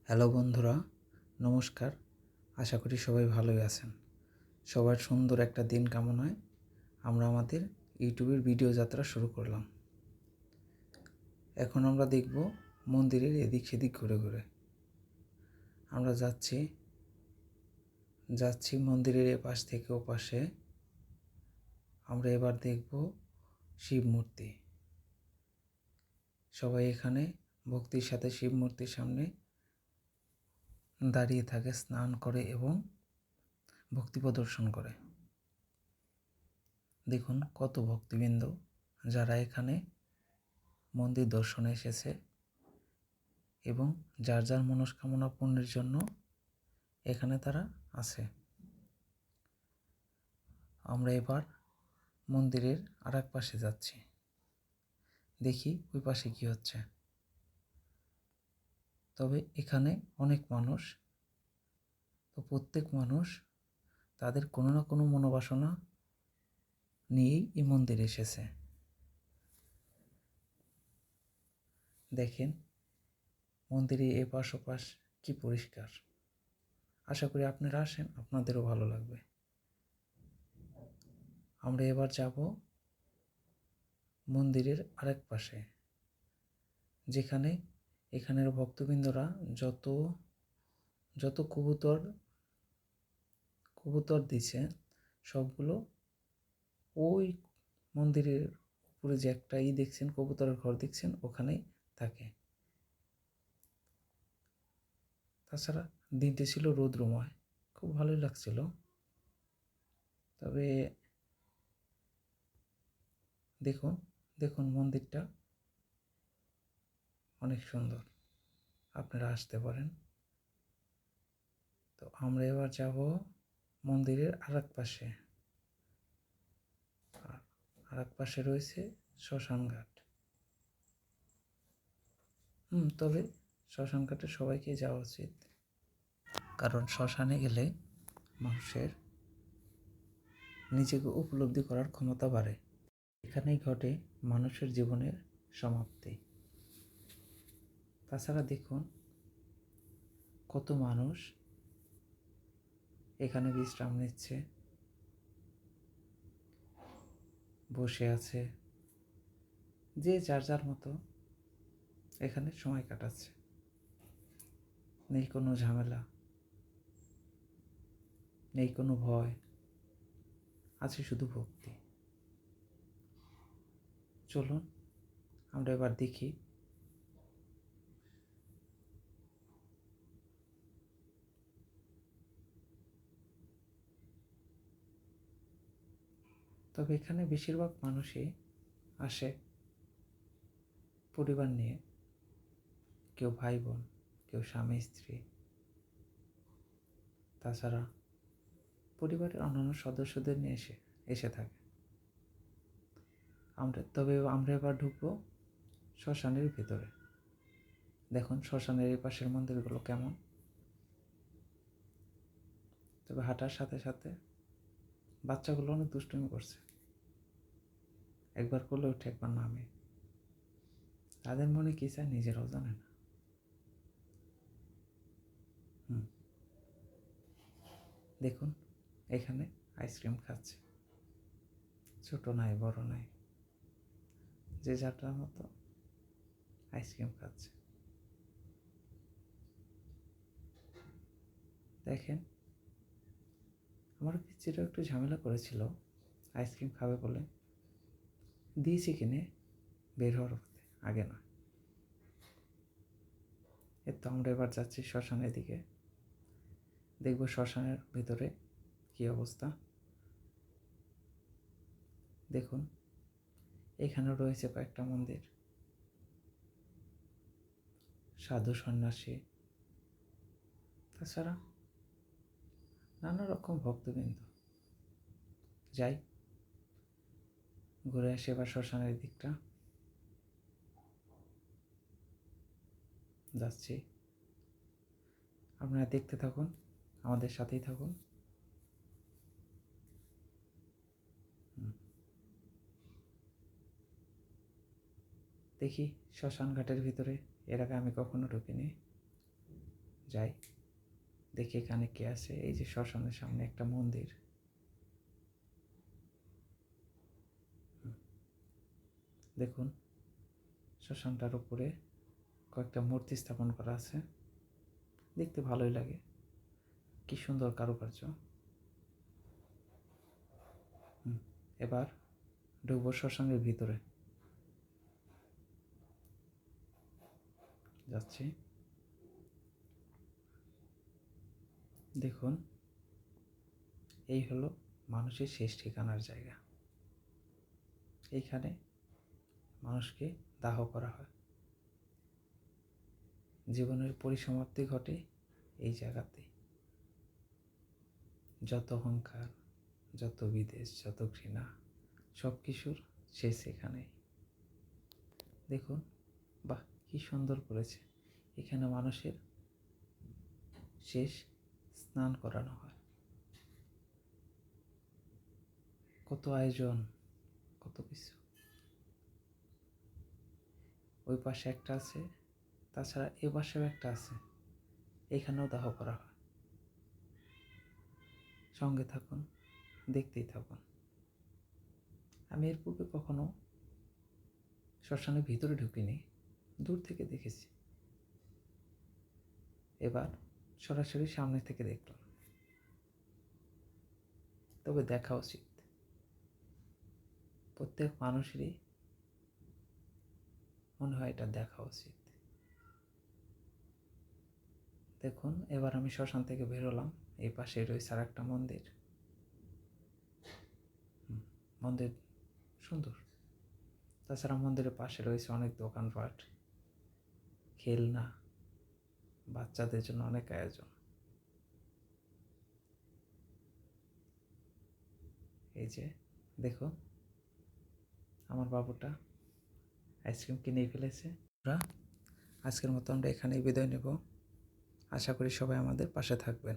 Hello বন্ধুরা, নমস্কার। আশা করি সবাই ভালোই আছেন। সবার সুন্দর একটা দিন কামনায় আমরা আমাদের ইউটিউবের ভিডিও যাত্রা শুরু করলাম। এখন আমরা দেখব মন্দিরের এদিক সেদিক ঘুরে ঘুরে। আমরা যাচ্ছি মন্দিরের এপাশ থেকে ওপাশে। আমরা এবার দেখব শিব মূর্তি। সবাই এখানে ভক্তির সাথে শিব মূর্তির সামনে দাঁড়িয়ে থাকে, স্নান করে এবং ভক্তি প্রদর্শন করে। দেখুন কত ভক্তবৃন্দ যারা এখানে মন্দির দর্শনে এসেছে এবং যার যার মনস্কামনা পূর্ণের জন্য এখানে তারা আছে। আমরা এবার মন্দিরের আর এক পাশে যাচ্ছি, দেখি ওই পাশে কি হচ্ছে। তবে এখানে অনেক মানুষ, তো প্রত্যেক মানুষ তাদের কোনো না কোনো মনোবাসনা নিয়েই এই মন্দিরে এসেছে। দেখেন মন্দিরে এপাশ ওপাশ কি পরিষ্কার। আশা করি আপনারা আসেন, আপনাদেরও ভালো লাগবে। আমরা এবার যাব মন্দিরের আরেক পাশে, যেখানে এখানের ভক্তবৃন্দরা যত কবুতর দিছে সবগুলো ওই মন্দিরের উপরে যে একটা দেখছেন, কবুতরের ঘর দেখছেন, ওখানেই থাকে। তাছাড়া দিনটি ছিল রৌদ্রময়, খুব ভালোই লাগছিল। তবে দেখুন মন্দিরটা অনেক সুন্দর, আপনারা আসতে পারেন। তো আমরা এবার যাব মন্দিরের আর এক পাশে রয়েছে শ্মশান ঘাট। তবে শ্মশান ঘাটে সবাইকে যাওয়া উচিত, কারণ শ্মশানে গেলে মানুষের নিজেকে উপলব্ধি করার ক্ষমতা বাড়ে। এখানেই ঘটে মানুষের জীবনের সমাপ্তি। তাছাড়া দেখুন কত মানুষ এখানে বিশ্রাম নিচ্ছে, বসে আছে, যে যার যার মতো এখানে সময় কাটাচ্ছে। নেই কোনো ঝামেলা, নেই কোনো ভয়, আছে শুধু ভক্তি। চলুন আমরা এবার দেখি তবে এখানে বেশিরভাগ মানুষই আসে পরিবার নিয়ে, কেউ ভাই বোন, কেউ স্বামী স্ত্রী, তাছাড়া পরিবারের অন্যান্য সদস্যদের নিয়ে এসে থাকে। আমরা এবার ঢুকবো শ্মশানের ভিতরে। দেখুন শ্মশানের এই পাশের মন্দিরগুলো কেমন। তবে হাঁটার সাথে সাথে বাচ্চাগুলো অনেক দুষ্টুমি করছে, একবার করলে উঠে একবার নামে। তাদের মনে কি চায় নিজেরাও জানে না। দেখুন এখানে আইসক্রিম খাচ্ছে, ছোট নাই বড় নাই, যে যাটার মতো আইসক্রিম খাচ্ছে। দেখেন আমার পিচ্চিটা একটু ঝামেলা করেছিল আইসক্রিম খাবে বলে, দিয়েছি কিনে বের হওয়ার পথে, আগে নয়। তো আমরা এবার যাচ্ছি শ্মশানের দিকে, দেখব শ্মশানের ভিতরে কি অবস্থা। দেখুন এখানেও রয়েছে কয়েকটা মন্দির, সাধু সন্ন্যাসী, তাছাড়া নানা রকম ভক্তবৃন্দ। যাই ঘুরে আসি এবার শ্মশানের দিকটা। যাচ্ছি, আপনারা দেখতে থাকুন, আমাদের সাথেই থাকুন। দেখি শ্মশান ঘাটের ভিতরে এর আগে আমি কখনো ঢুকিনি। যাই, দেখি এখানে কে আছে। এই যে শ্মশানের সামনে একটা মন্দির, দেখুন শ্মশানটার উপরে কয়েকটা মূর্তি স্থাপন করা আছে, দেখতে ভালোই লাগে, কি সুন্দর কারুকার্য। এবার ঢুকবো শ্মশানের ভিতরে, যাচ্ছি। দেখুন এই হলো মানুষের শেষ ঠিকানার জায়গা। এইখানে মানুষকে দাহ করা হয়, জীবনের পরিসমাপ্তি ঘটে এই জায়গাতে। যত অহংকার, যত বিদেশ, যত ঘৃণা, সব কিছুর শেষ এখানেই। দেখুন, বাহ, কি সুন্দর করেছে। এখানে মানুষের শেষ স্নান করানো হয়। কত আয়োজন, কত কিছু। ওই পাশে একটা আছে, তাছাড়া এ পাশেও একটা আছে, এখানেও দাহ করা হয়। সঙ্গে থাকুন, দেখতেই থাকুন। আমি এর পূর্বে কখনো শ্মশানের ভিতরে ঢুকিনি, দূর থেকে দেখেছি। এবার সরাসরি সামনে থেকে দেখলাম। তবে দেখা উচিত, প্রত্যেক মানুষেরই মনে হয় এটা দেখা উচিত। দেখুন, এবার আমি শ্মশান থেকে বেরোলাম। এই পাশে রয়েছে আর একটা মন্দির। মন্দির সুন্দর। তাছাড়া মন্দিরের পাশে রয়েছে অনেক দোকানপাট, খেলনা, বাচ্চাদের জন্য অনেক আয়োজন। এই যে দেখুন, আমার বাবুটা আইসক্রিম কিনেই ফেলেছে। আজকের মতো আমরা এখানেই বিদায় নেব। আশা করি সবাই আমাদের পাশে থাকবেন।